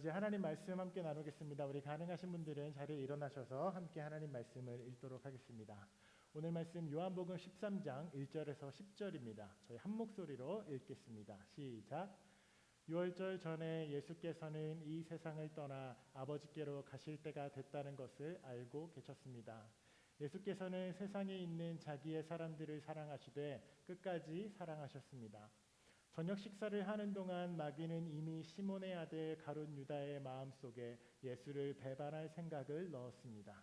이제 하나님 말씀 함께 나누겠습니다. 우리 가능하신 분들은 자리에 일어나셔서 함께 하나님 말씀을 읽도록 하겠습니다. 오늘 말씀 요한복음 13장 1절에서 10절입니다. 저희 한 목소리로 읽겠습니다. 시작. 유월절 전에 예수께서는 이 세상을 떠나 아버지께로 가실 때가 됐다는 것을 알고 계셨습니다. 예수께서는 세상에 있는 자기의 사람들을 사랑하시되 끝까지 사랑하셨습니다. 저녁 식사를 하는 동안 마귀는 이미 시몬의 아들 가룟 유다의 마음속에 예수를 배반할 생각을 넣었습니다.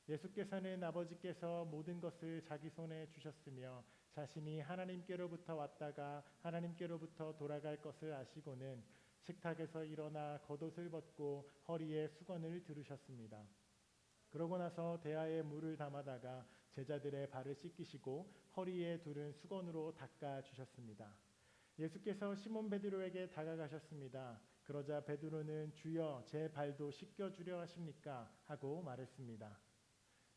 예수께서는 아버지께서 모든 것을 자기 손에 주셨으며 자신이 하나님께로부터 왔다가 하나님께로부터 돌아갈 것을 아시고는 식탁에서 일어나 겉옷을 벗고 허리에 수건을 두르셨습니다. 그러고 나서 대야에 물을 담아다가 제자들의 발을 씻기시고 허리에 두른 수건으로 닦아 주셨습니다. 예수께서 시몬 베드로에게 다가가셨습니다. 그러자 베드로는 주여 제 발도 씻겨주려 하십니까? 하고 말했습니다.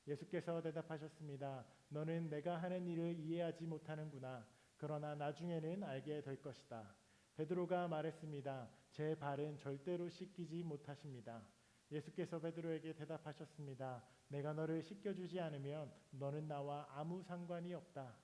예수께서 대답하셨습니다. 너는 내가 하는 일을 이해하지 못하는구나. 그러나 나중에는 알게 될 것이다. 베드로가 말했습니다. 제 발은 절대로 씻기지 못하십니다. 예수께서 베드로에게 대답하셨습니다. 내가 너를 씻겨주지 않으면 너는 나와 아무 상관이 없다.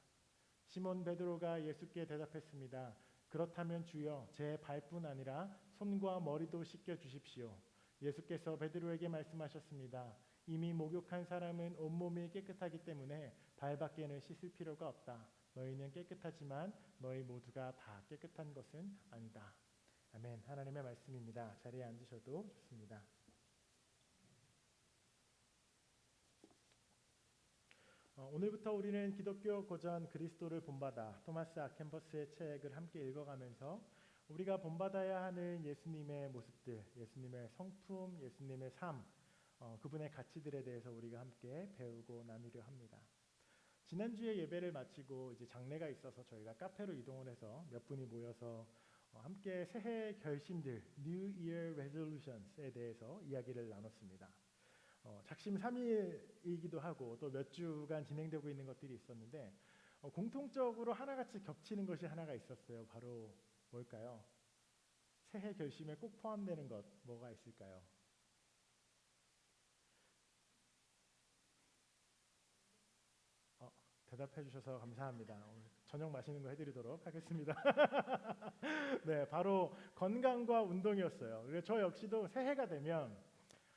시몬 베드로가 예수께 대답했습니다. 그렇다면 주여 제 발뿐 아니라 손과 머리도 씻겨 주십시오. 예수께서 베드로에게 말씀하셨습니다. 이미 목욕한 사람은 온몸이 깨끗하기 때문에 발밖에는 씻을 필요가 없다. 너희는 깨끗하지만 너희 모두가 다 깨끗한 것은 아니다. 아멘. 하나님의 말씀입니다. 자리에 앉으셔도 좋습니다. 오늘부터 우리는 기독교 고전 그리스도를 본받아 토마스 아켄버스의 책을 함께 읽어가면서 우리가 본받아야 하는 예수님의 모습들, 예수님의 성품, 예수님의 삶, 그분의 가치들에 대해서 우리가 함께 배우고 나누려 합니다. 지난주에 예배를 마치고 이제 장례가 있어서 저희가 카페로 이동을 해서 몇 분이 모여서 함께 새해 결심들, New Year Resolutions에 대해서 이야기를 나눴습니다. 작심삼일이기도 하고 또 몇 주간 진행되고 있는 것들이 있었는데 공통적으로 하나같이 겹치는 것이 하나가 있었어요. 바로 뭘까요? 새해 결심에 꼭 포함되는 것 뭐가 있을까요? 대답해 주셔서 감사합니다. 오늘 저녁 맛있는 거 해드리도록 하겠습니다. 네, 바로 건강과 운동이었어요. 그래서 저 역시도 새해가 되면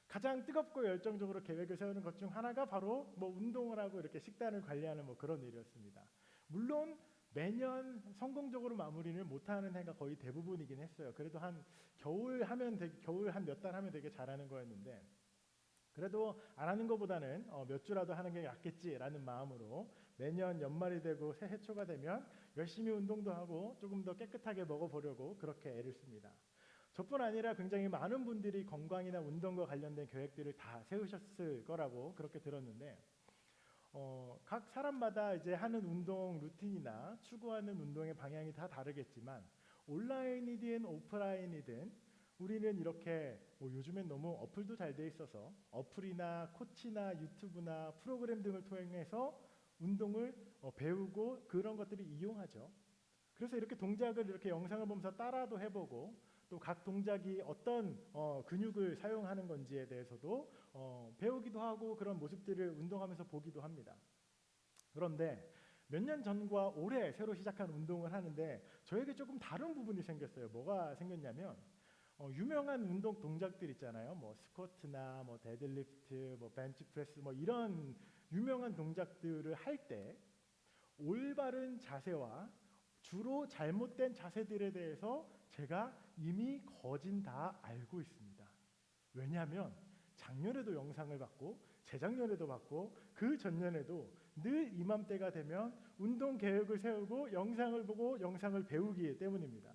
가장 뜨겁고 열정적으로 계획을 세우는 것 중 하나가 바로 운동을 하고 이렇게 식단을 관리하는 그런 일이었습니다. 물론 매년 성공적으로 마무리를 못하는 해가 거의 대부분이긴 했어요. 그래도 한 겨울 한 몇 달 하면 되게 잘하는 거였는데 그래도 안 하는 것보다는 몇 주라도 하는 게 낫겠지라는 마음으로 매년 연말이 되고 새해 초가 되면 열심히 운동도 하고 조금 더 깨끗하게 먹어보려고 그렇게 애를 씁니다. 저뿐 아니라 굉장히 많은 분들이 건강이나 운동과 관련된 계획들을 다 세우셨을 거라고 그렇게 들었는데 각 사람마다 이제 하는 운동 루틴이나 추구하는 운동의 방향이 다 다르겠지만 온라인이든 오프라인이든 우리는 이렇게 요즘엔 너무 어플도 잘 돼 있어서 어플이나 코치나 유튜브나 프로그램 등을 통해서 운동을 배우고 그런 것들을 이용하죠. 그래서 이렇게 동작을 이렇게 영상을 보면서 따라도 해보고 또 각 동작이 어떤 근육을 사용하는 건지에 대해서도 배우기도 하고 그런 모습들을 운동하면서 보기도 합니다. 그런데 몇 년 전과 올해 새로 시작한 운동을 하는데 저에게 조금 다른 부분이 생겼어요. 뭐가 생겼냐면 유명한 운동 동작들 있잖아요. 스쿼트나 데드리프트, 벤치프레스 이런 유명한 동작들을 할 때 올바른 자세와 주로 잘못된 자세들에 대해서 제가 이미 거진 다 알고 있습니다. 왜냐하면 작년에도 영상을 봤고 재작년에도 봤고 그 전년에도 늘 이맘때가 되면 운동 계획을 세우고 영상을 보고 영상을 배우기 때문입니다.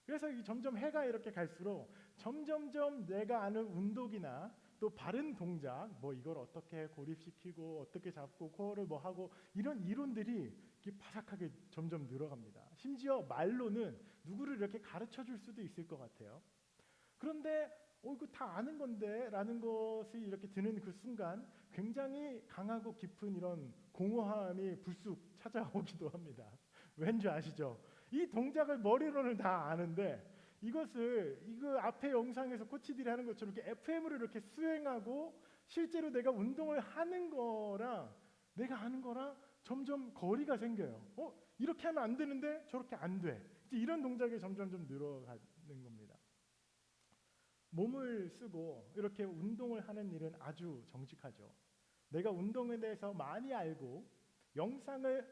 그래서 점점 해가 이렇게 갈수록 점점점 내가 아는 운동이나 또 바른 동작, 이걸 어떻게 고립시키고 어떻게 잡고 코어를 하고 이런 이론들이 이렇게 바삭하게 점점 늘어갑니다. 심지어 말로는 누구를 이렇게 가르쳐 줄 수도 있을 것 같아요. 그런데 이거 다 아는 건데 라는 것이 이렇게 드는 그 순간 굉장히 강하고 깊은 이런 공허함이 불쑥 찾아오기도 합니다. 왠지 아시죠? 이 동작을 머리로는 다 아는데 이거 앞에 영상에서 코치들이 하는 것처럼 이렇게 FM으로 이렇게 수행하고 실제로 내가 운동을 하는 거랑 내가 하는 거랑 점점 거리가 생겨요. 이렇게 하면 안 되는데 저렇게 안 돼. 이제 이런 동작이 점점 늘어가는 겁니다. 몸을 쓰고 이렇게 운동을 하는 일은 아주 정직하죠. 내가 운동에 대해서 많이 알고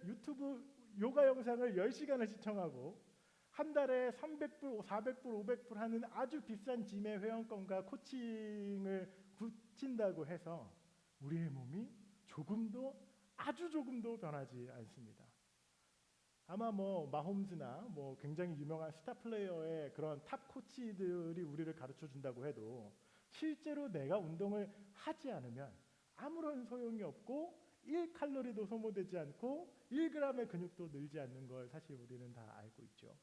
유튜브 요가 영상을 10시간을 시청하고 한 달에 300불, 400불, 500불 하는 아주 비싼 짐의 회원권과 코칭을 붙인다고 해서 우리의 몸이 아주 조금도 변하지 않습니다. 아마 마홈즈나 굉장히 유명한 스타 플레이어의 그런 탑 코치들이 우리를 가르쳐 준다고 해도 실제로 내가 운동을 하지 않으면 아무런 소용이 없고 1칼로리도 소모되지 않고 1g의 근육도 늘지 않는 걸 사실 우리는 다 알고 있죠.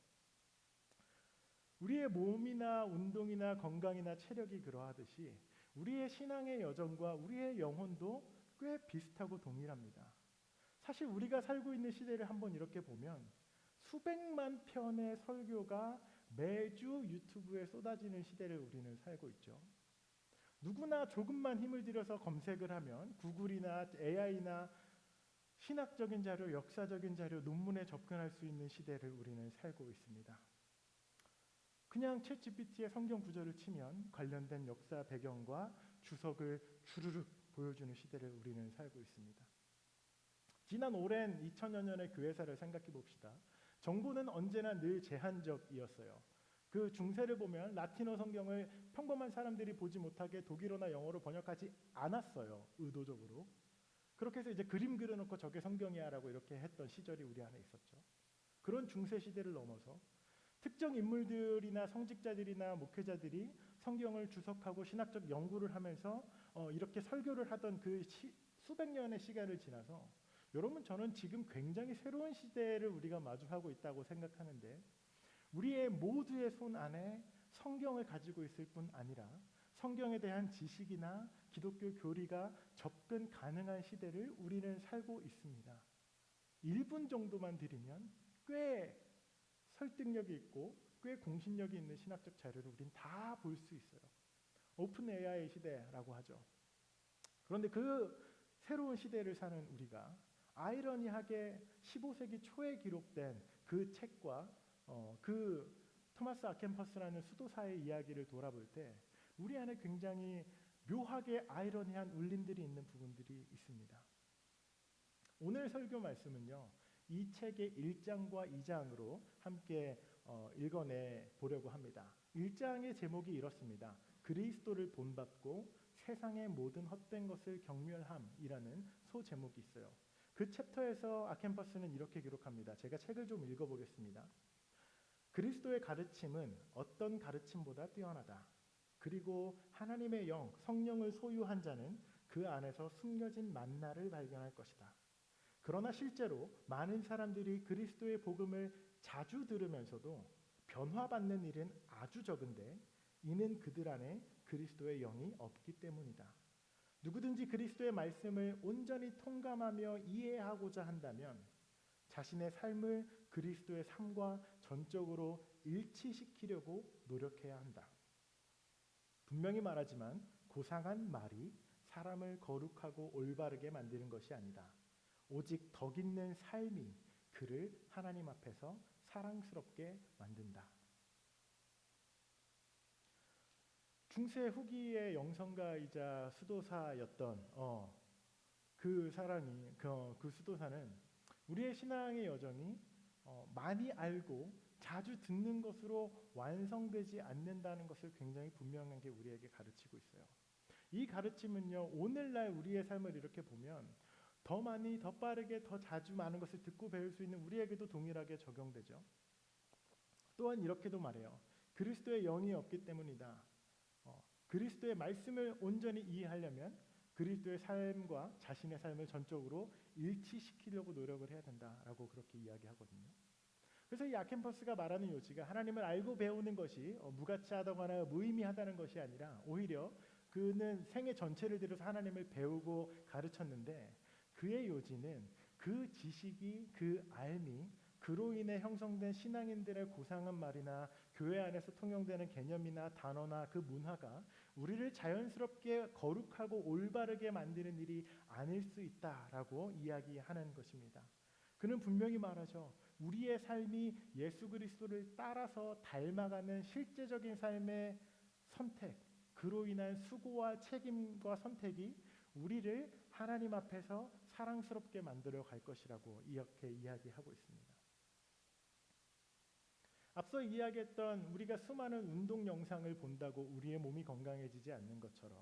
우리의 몸이나 운동이나 건강이나 체력이 그러하듯이 우리의 신앙의 여정과 우리의 영혼도 꽤 비슷하고 동일합니다. 사실 우리가 살고 있는 시대를 한번 이렇게 보면 수백만 편의 설교가 매주 유튜브에 쏟아지는 시대를 우리는 살고 있죠. 누구나 조금만 힘을 들여서 검색을 하면 구글이나 AI나 신학적인 자료, 역사적인 자료, 논문에 접근할 수 있는 시대를 우리는 살고 있습니다. 그냥 챗GPT의 성경 구절을 치면 관련된 역사 배경과 주석을 주르륵 보여주는 시대를 우리는 살고 있습니다. 지난 오랜 2000여 년의 교회사를 생각해 봅시다. 정보는 언제나 늘 제한적이었어요. 그 중세를 보면 라틴어 성경을 평범한 사람들이 보지 못하게 독일어나 영어로 번역하지 않았어요. 의도적으로. 그렇게 해서 이제 그림 그려놓고 저게 성경이야라고 이렇게 했던 시절이 우리 안에 있었죠. 그런 중세 시대를 넘어서 특정 인물들이나 성직자들이나 목회자들이 성경을 주석하고 신학적 연구를 하면서 이렇게 설교를 하던 그 수백 년의 시간을 지나서 여러분, 저는 지금 굉장히 새로운 시대를 우리가 마주하고 있다고 생각하는데 우리의 모두의 손 안에 성경을 가지고 있을 뿐 아니라 성경에 대한 지식이나 기독교 교리가 접근 가능한 시대를 우리는 살고 있습니다. 1분 정도만 드리면 꽤 설득력이 있고 꽤 공신력이 있는 신학적 자료를 우린 다 볼 수 있어요. 오픈 AI 시대라고 하죠. 그런데 그 새로운 시대를 사는 우리가 아이러니하게 15세기 초에 기록된 그 책과 그 토마스 아켄퍼스라는 수도사의 이야기를 돌아볼 때 우리 안에 굉장히 묘하게 아이러니한 울림들이 있는 부분들이 있습니다. 오늘 설교 말씀은요, 이 책의 1장과 2장으로 함께 읽어내 보려고 합니다. 1장의 제목이 이렇습니다. 그리스도를 본받고 세상의 모든 헛된 것을 경멸함이라는 소제목이 있어요. 그 챕터에서 아켄퍼스는 이렇게 기록합니다. 제가 책을 좀 읽어보겠습니다. 그리스도의 가르침은 어떤 가르침보다 뛰어나다. 그리고 하나님의 영, 성령을 소유한 자는 그 안에서 숨겨진 만나를 발견할 것이다. 그러나 실제로 많은 사람들이 그리스도의 복음을 자주 들으면서도 변화받는 일은 아주 적은데 이는 그들 안에 그리스도의 영이 없기 때문이다. 누구든지 그리스도의 말씀을 온전히 통감하며 이해하고자 한다면 자신의 삶을 그리스도의 삶과 전적으로 일치시키려고 노력해야 한다. 분명히 말하지만 고상한 말이 사람을 거룩하고 올바르게 만드는 것이 아니다. 오직 덕 있는 삶이 그를 하나님 앞에서 사랑스럽게 만든다. 중세 후기의 영성가이자 수도사였던 그 사람이 그 수도사는 우리의 신앙의 여정이 많이 알고 자주 듣는 것으로 완성되지 않는다는 것을 굉장히 분명하게 우리에게 가르치고 있어요. 이 가르침은요, 오늘날 우리의 삶을 이렇게 보면 더 많이, 더 빠르게, 더 자주 많은 것을 듣고 배울 수 있는 우리에게도 동일하게 적용되죠. 또한 이렇게도 말해요. 그리스도의 영이 없기 때문이다. 그리스도의 말씀을 온전히 이해하려면 그리스도의 삶과 자신의 삶을 전적으로 일치시키려고 노력을 해야 된다라고 그렇게 이야기하거든요. 그래서 이 아켄퍼스가 말하는 요지가 하나님을 알고 배우는 것이 무가치하다거나 무의미하다는 것이 아니라 오히려 그는 생애 전체를 들여서 하나님을 배우고 가르쳤는데 그의 요지는 그 지식이, 그 알미, 그로 인해 형성된 신앙인들의 고상한 말이나 교회 안에서 통용되는 개념이나 단어나 그 문화가 우리를 자연스럽게 거룩하고 올바르게 만드는 일이 아닐 수 있다라고 이야기하는 것입니다. 그는 분명히 말하죠. 우리의 삶이 예수 그리스도를 따라서 닮아가는 실제적인 삶의 선택, 그로 인한 수고와 책임과 선택이 우리를 하나님 앞에서 사랑스럽게 만들어 갈 것이라고 이렇게 이야기하고 있습니다. 앞서 이야기했던 우리가 수많은 운동 영상을 본다고 우리의 몸이 건강해지지 않는 것처럼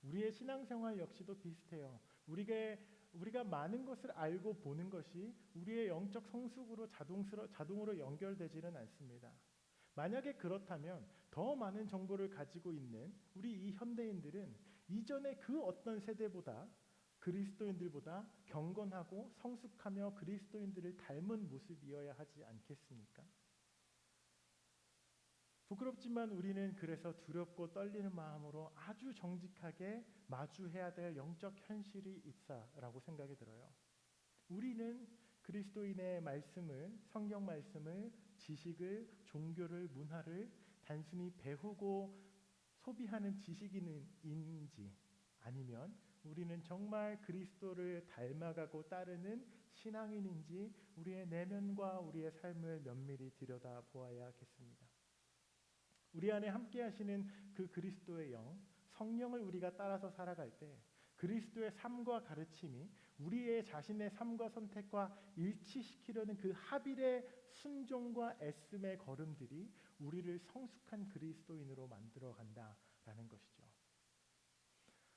우리의 신앙생활 역시도 비슷해요. 우리가 많은 것을 알고 보는 것이 우리의 영적 성숙으로 자동으로 연결되지는 않습니다. 만약에 그렇다면 더 많은 정보를 가지고 있는 우리 이 현대인들은 이전의 그 어떤 세대보다 그리스도인들보다 경건하고 성숙하며 그리스도인들을 닮은 모습이어야 하지 않겠습니까? 부끄럽지만 우리는 그래서 두렵고 떨리는 마음으로 아주 정직하게 마주해야 될 영적 현실이 있다라고 생각이 들어요. 우리는 그리스도인의 말씀을, 성경 말씀을, 지식을, 종교를, 문화를 단순히 배우고 소비하는 지식인인지 아니면 우리는 정말 그리스도를 닮아가고 따르는 신앙인인지 우리의 내면과 우리의 삶을 면밀히 들여다보아야겠습니다. 우리 안에 함께 하시는 그 그리스도의 영, 성령을 우리가 따라서 살아갈 때 그리스도의 삶과 가르침이 우리의 자신의 삶과 선택과 일치시키려는 그 하빌의 순종과 애씀의 걸음들이 우리를 성숙한 그리스도인으로 만들어 간다라는 것이죠.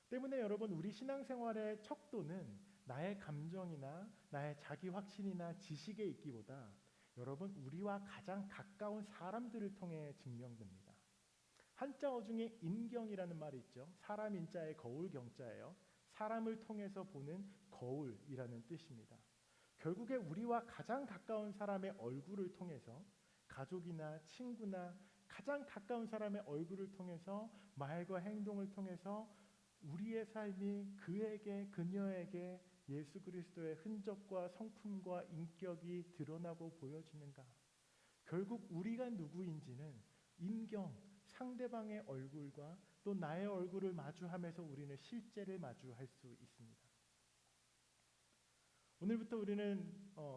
때문에 여러분, 우리 신앙생활의 척도는 나의 감정이나 나의 자기 확신이나 지식에 있기보다 여러분, 우리와 가장 가까운 사람들을 통해 증명됩니다. 한자어 중에 인경이라는 말이 있죠. 사람 인자의 거울 경자예요. 사람을 통해서 보는 거울이라는 뜻입니다. 결국에 우리와 가장 가까운 사람의 얼굴을 통해서 가족이나 친구나 가장 가까운 사람의 얼굴을 통해서 말과 행동을 통해서 우리의 삶이 그에게 그녀에게 예수 그리스도의 흔적과 성품과 인격이 드러나고 보여지는가? 결국 우리가 누구인지는 인경, 상대방의 얼굴과 또 나의 얼굴을 마주하면서 우리는 실제를 마주할 수 있습니다. 오늘부터 우리는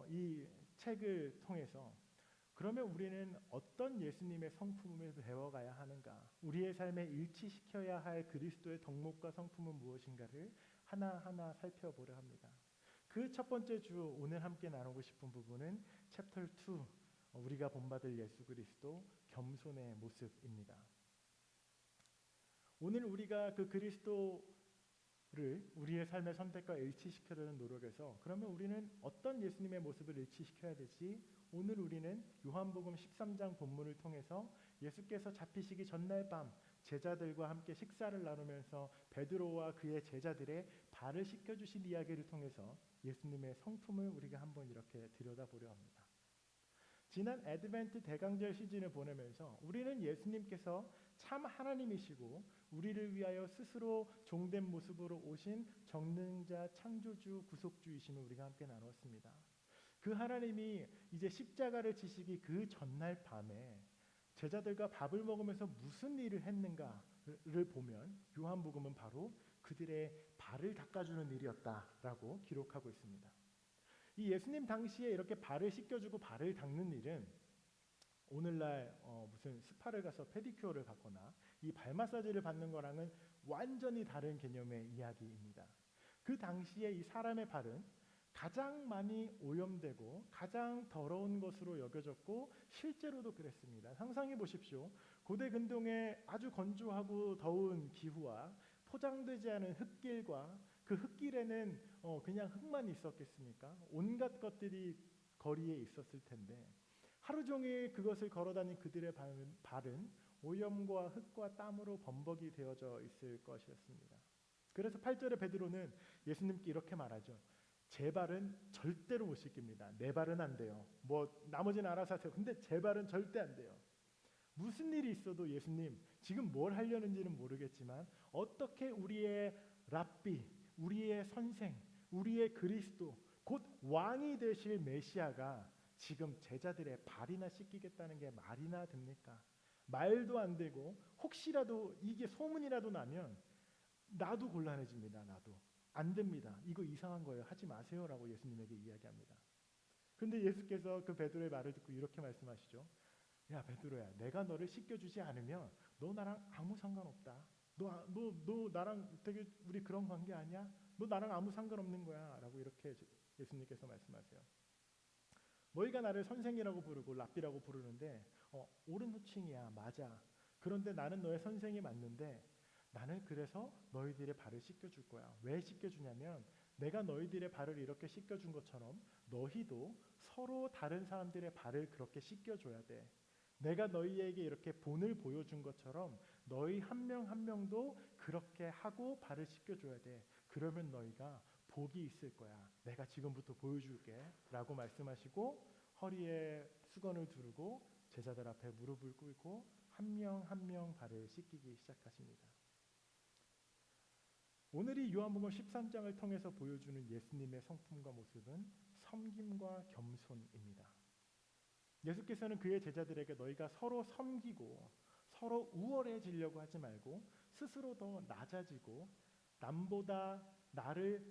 이 책을 통해서 그러면 우리는 어떤 예수님의 성품을 배워가야 하는가? 우리의 삶에 일치시켜야 할 그리스도의 덕목과 성품은 무엇인가를 하나하나 살펴보려 합니다. 그 첫 번째 주 오늘 함께 나누고 싶은 부분은 챕터 2, 우리가 본받을 예수 그리스도 겸손의 모습입니다. 오늘 우리가 그 그리스도를 우리의 삶의 선택과 일치시키려는 노력에서 그러면 우리는 어떤 예수님의 모습을 일치시켜야 되지? 오늘 우리는 요한복음 13장 본문을 통해서 예수께서 잡히시기 전날 밤 제자들과 함께 식사를 나누면서 베드로와 그의 제자들의 발을 씻겨주신 이야기를 통해서 예수님의 성품을 우리가 한번 이렇게 들여다보려 합니다. 지난 애드벤트 대강절 시즌을 보내면서 우리는 예수님께서 참 하나님이시고 우리를 위하여 스스로 종된 모습으로 오신 전능자, 창조주, 구속주이심을 우리가 함께 나눴습니다. 그 하나님이 이제 십자가를 지시기 그 전날 밤에 제자들과 밥을 먹으면서 무슨 일을 했는가를 보면 요한복음은 바로 그들의 발을 닦아주는 일이었다라고 기록하고 있습니다. 이 예수님 당시에 이렇게 발을 씻겨주고 발을 닦는 일은 오늘날 무슨 스파를 가서 페디큐어를 받거나 이 발 마사지를 받는 거랑은 완전히 다른 개념의 이야기입니다. 그 당시에 이 사람의 발은 가장 많이 오염되고 가장 더러운 것으로 여겨졌고 실제로도 그랬습니다. 상상해 보십시오. 고대 근동의 아주 건조하고 더운 기후와 포장되지 않은 흙길과 그 흙길에는 그냥 흙만 있었겠습니까? 온갖 것들이 거리에 있었을 텐데 하루 종일 그것을 걸어다닌 그들의 발은 오염과 흙과 땀으로 범벅이 되어져 있을 것이었습니다. 그래서 8절에 베드로는 예수님께 이렇게 말하죠. 제 발은 절대로 못 씻깁니다. 내 발은 안 돼요. 뭐 나머지는 알아서 하세요. 근데 제 발은 절대 안 돼요. 무슨 일이 있어도 예수님 지금 뭘 하려는지는 모르겠지만 어떻게 우리의 랍비, 우리의 선생, 우리의 그리스도, 곧 왕이 되실 메시아가 지금 제자들의 발이나 씻기겠다는 게 말이나 됩니까? 말도 안 되고 혹시라도 이게 소문이라도 나면 나도 곤란해집니다. 나도 안 됩니다. 이거 이상한 거예요. 하지 마세요라고 예수님에게 이야기합니다. 근데 예수께서 그 베드로의 말을 듣고 이렇게 말씀하시죠. 야 베드로야, 내가 너를 씻겨주지 않으면 너 나랑 아무 상관없다. 너 나랑 되게 우리 그런 관계 아니야? 너 나랑 아무 상관없는 거야라고 이렇게 예수님께서 말씀하세요. 너희가 나를 선생이라고 부르고 랍비라고 부르는데 옳은 호칭이야. 맞아. 그런데 나는 너의 선생이 맞는데 나는 그래서 너희들의 발을 씻겨줄 거야. 왜 씻겨주냐면 내가 너희들의 발을 이렇게 씻겨준 것처럼 너희도 서로 다른 사람들의 발을 그렇게 씻겨줘야 돼. 내가 너희에게 이렇게 본을 보여준 것처럼 너희 한 명 한 명도 그렇게 하고 발을 씻겨줘야 돼. 그러면 너희가 복이 있을 거야. 내가 지금부터 보여줄게 라고 말씀하시고 허리에 수건을 두르고 제자들 앞에 무릎을 꿇고 한 명 한 명 발을 씻기기 시작하십니다. 오늘 이 요한복음 13장을 통해서 보여주는 예수님의 성품과 모습은 섬김과 겸손입니다. 예수께서는 그의 제자들에게 너희가 서로 섬기고 서로 우월해지려고 하지 말고 스스로 더 낮아지고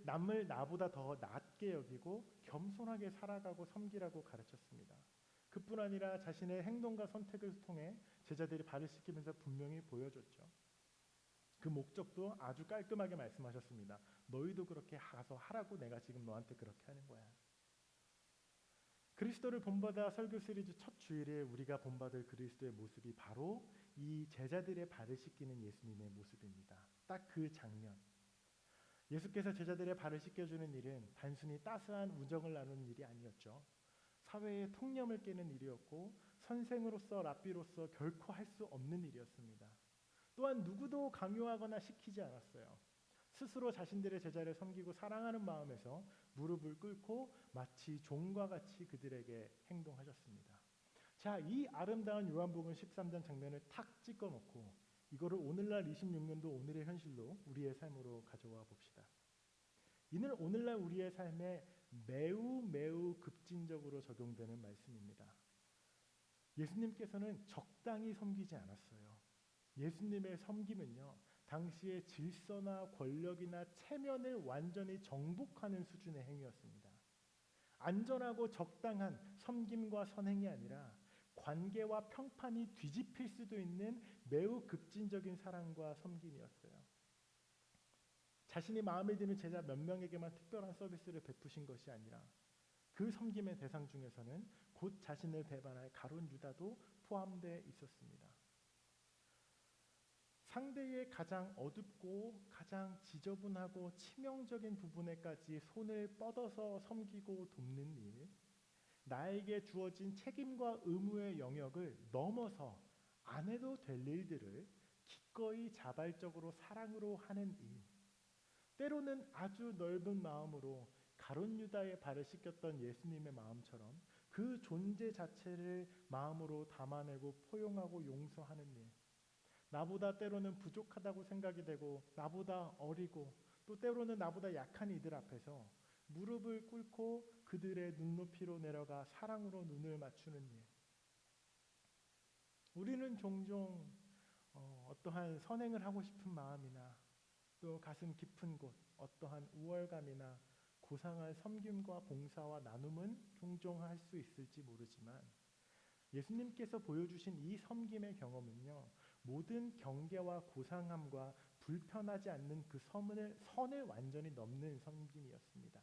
남을 나보다 더 낮게 여기고 겸손하게 살아가고 섬기라고 가르쳤습니다. 그뿐 아니라 자신의 행동과 선택을 통해 제자들이 발을 씻기면서 분명히 보여줬죠. 그 목적도 아주 깔끔하게 말씀하셨습니다. 너희도 그렇게 가서 하라고 내가 지금 너한테 그렇게 하는 거야. 그리스도를 본받아 설교 시리즈 첫 주일에 우리가 본받을 그리스도의 모습이 바로 이 제자들의 발을 씻기는 예수님의 모습입니다. 딱 그 장면. 예수께서 제자들의 발을 씻겨주는 일은 단순히 따스한 우정을 나누는 일이 아니었죠. 사회의 통념을 깨는 일이었고 선생으로서 랍비로서 결코 할 수 없는 일이었습니다. 또한 누구도 강요하거나 시키지 않았어요. 스스로 자신들의 제자를 섬기고 사랑하는 마음에서 무릎을 꿇고 마치 종과 같이 그들에게 행동하셨습니다. 자, 이 아름다운 요한복음 13장 장면을 탁 찍어놓고 이거를 오늘날 26년도 오늘의 현실로 우리의 삶으로 가져와 봅시다. 이는 오늘날 우리의 삶에 매우 급진적으로 적용되는 말씀입니다. 예수님께서는 적당히 섬기지 않았어요. 예수님의 섬김은요, 당시의 질서나 권력이나 체면을 완전히 정복하는 수준의 행위였습니다. 안전하고 적당한 섬김과 선행이 아니라 관계와 평판이 뒤집힐 수도 있는 매우 급진적인 사랑과 섬김이었어요. 자신이 마음에 드는 제자 몇 명에게만 특별한 서비스를 베푸신 것이 아니라 그 섬김의 대상 중에서는 곧 자신을 배반할 가룟 유다도 포함되어 있었습니다. 상대의 가장 어둡고 가장 지저분하고 치명적인 부분에까지 손을 뻗어서 섬기고 돕는 일, 나에게 주어진 책임과 의무의 영역을 넘어서 안 해도 될 일들을 기꺼이 자발적으로 사랑으로 하는 일, 때로는 아주 넓은 마음으로 가룟 유다의 발을 씻겼던 예수님의 마음처럼 그 존재 자체를 마음으로 담아내고 포용하고 용서하는 일, 나보다 때로는 부족하다고 생각이 되고 나보다 어리고 또 때로는 나보다 약한 이들 앞에서 무릎을 꿇고 그들의 눈높이로 내려가 사랑으로 눈을 맞추는 일. 우리는 종종 어떠한 선행을 하고 싶은 마음이나 또 가슴 깊은 곳 어떠한 우월감이나 고상한 섬김과 봉사와 나눔은 종종 할 수 있을지 모르지만 예수님께서 보여주신 이 섬김의 경험은요, 모든 경계와 고상함과 불편하지 않는 그 선을 완전히 넘는 섬김이었습니다.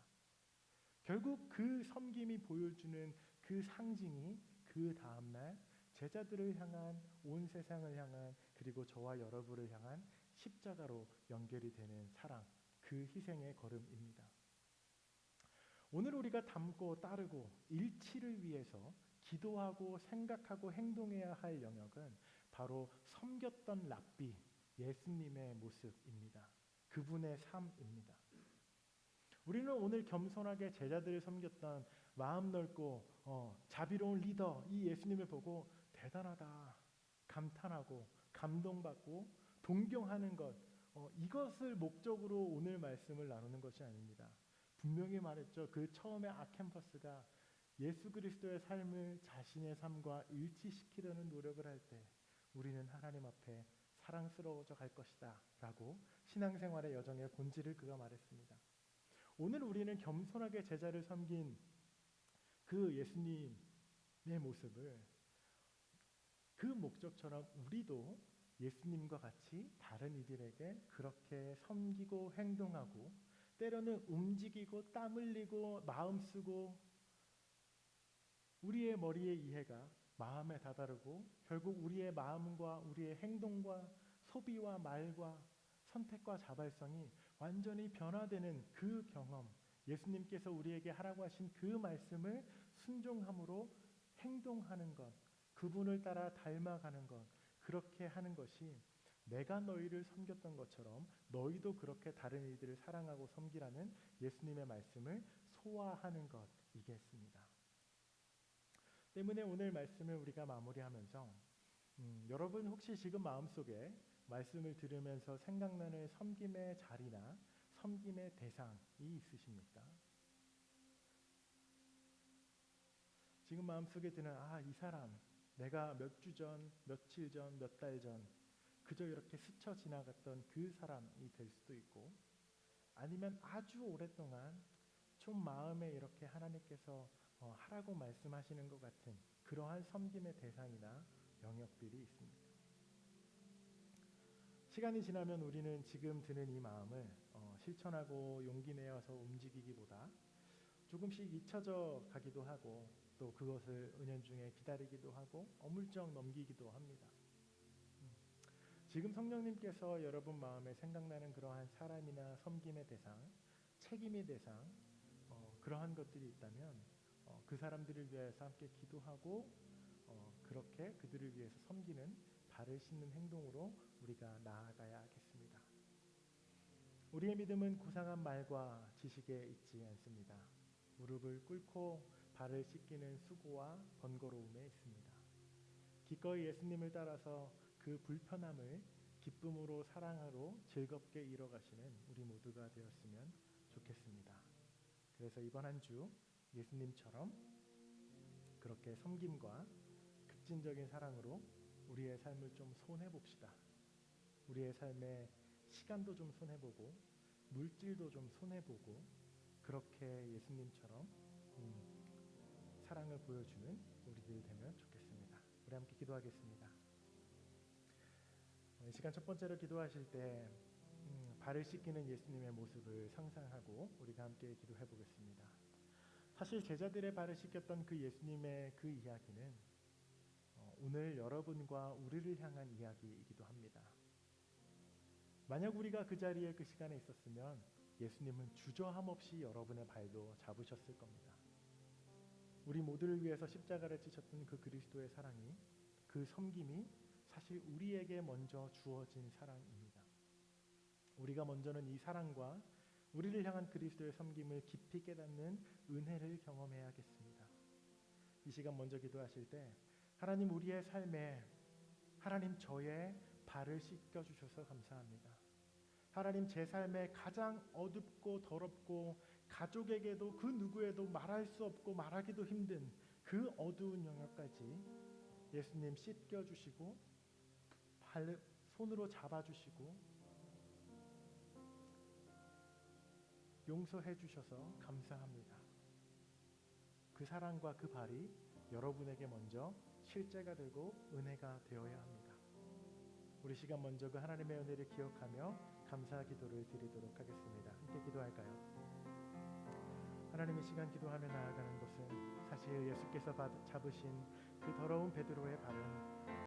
결국 그 섬김이 보여주는 그 상징이 그 다음날 제자들을 향한, 온 세상을 향한, 그리고 저와 여러분을 향한 십자가로 연결이 되는 사랑, 그 희생의 걸음입니다. 오늘 우리가 닮고 따르고 일치를 위해서 기도하고 생각하고 행동해야 할 영역은 바로 섬겼던 랍비 예수님의 모습입니다. 그분의 삶입니다. 우리는 오늘 겸손하게 제자들을 섬겼던 마음 넓고 자비로운 리더 이 예수님을 보고 대단하다, 감탄하고 감동받고 동경하는 것, 이것을 목적으로 오늘 말씀을 나누는 것이 아닙니다. 분명히 말했죠. 그 처음에 아캠퍼스가 예수 그리스도의 삶을 자신의 삶과 일치시키려는 노력을 할 때 우리는 하나님 앞에 사랑스러워져 갈 것이다 라고 신앙생활의 여정의 본질을 그가 말했습니다. 오늘 우리는 겸손하게 제자를 섬긴 그 예수님의 모습을 그 목적처럼 우리도 예수님과 같이 다른 이들에게 그렇게 섬기고 행동하고 때로는 움직이고 땀 흘리고 마음 쓰고 우리의 머리의 이해가 마음에 다다르고 결국 우리의 마음과 우리의 행동과 소비와 말과 선택과 자발성이 완전히 변화되는 그 경험, 예수님께서 우리에게 하라고 하신 그 말씀을 순종함으로 행동하는 것, 그분을 따라 닮아가는 것, 그렇게 하는 것이 내가 너희를 섬겼던 것처럼 너희도 그렇게 다른 이들을 사랑하고 섬기라는 예수님의 말씀을 소화하는 것이겠습니다. 때문에 오늘 말씀을 우리가 마무리하면서 여러분 혹시 지금 마음속에 말씀을 들으면서 생각나는 섬김의 자리나 섬김의 대상이 있으십니까? 지금 마음속에 드는 이 사람 내가 몇 주 전, 며칠 전, 몇 달 전 그저 이렇게 스쳐 지나갔던 그 사람이 될 수도 있고 아니면 아주 오랫동안 좀 마음에 이렇게 하나님께서 하라고 말씀하시는 것 같은 그러한 섬김의 대상이나 영역들이 있습니다. 시간이 지나면 우리는 지금 드는 이 마음을 실천하고 용기 내어서 움직이기보다 조금씩 잊혀져 가기도 하고 또 그것을 은연중에 기다리기도 하고 어물쩍 넘기기도 합니다. 지금 성령님께서 여러분 마음에 생각나는 그러한 사람이나 섬김의 대상, 책임의 대상 그러한 것들이 있다면 그 사람들을 위해서 함께 기도하고 그렇게 그들을 위해서 섬기는 발을 씻는 행동으로 우리가 나아가야 하겠습니다. 우리의 믿음은 고상한 말과 지식에 있지 않습니다. 무릎을 꿇고 발을 씻기는 수고와 번거로움에 있습니다. 기꺼이 예수님을 따라서 그 불편함을 기쁨으로 사랑으로 즐겁게 이뤄가시는 우리 모두가 되었으면 좋겠습니다. 그래서 이번 한 주 예수님처럼 그렇게 섬김과 급진적인 사랑으로 우리의 삶을 좀 손해봅시다. 우리의 삶에 시간도 좀 손해보고 물질도 좀 손해보고 그렇게 예수님처럼 사랑을 보여주는 우리들 되면 좋겠습니다. 우리 함께 기도하겠습니다. 이 시간 첫 번째로 기도하실 때 발을 씻기는 예수님의 모습을 상상하고 우리가 함께 기도해 보겠습니다. 사실 제자들의 발을 씻겼던 그 예수님의 그 이야기는 오늘 여러분과 우리를 향한 이야기이기도 합니다. 만약 우리가 그 자리에 그 시간에 있었으면 예수님은 주저함 없이 여러분의 발도 잡으셨을 겁니다. 우리 모두를 위해서 십자가를 지셨던 그 그리스도의 사랑이 그 섬김이 사실 우리에게 먼저 주어진 사랑입니다. 우리가 먼저는 이 사랑과 우리를 향한 그리스도의 섬김을 깊이 깨닫는 은혜를 경험해야겠습니다. 이 시간 먼저 기도하실 때 하나님 우리의 삶에 하나님 저의 발을 씻겨주셔서 감사합니다. 하나님 제 삶에 가장 어둡고 더럽고 가족에게도 그 누구에도 말할 수 없고 말하기도 힘든 그 어두운 영역까지 예수님 씻겨주시고 손으로 잡아주시고 용서해 주셔서 감사합니다. 그 사랑과 그 발이 여러분에게 먼저 실제가 되고 은혜가 되어야 합니다. 우리 시간 먼저 그 하나님의 은혜를 기억하며 감사 기도를 드리도록 하겠습니다. 함께 기도할까요? 하나님의 시간 기도하며 나아가는 것은 사실 예수께서 잡으신 그 더러운 베드로의 발은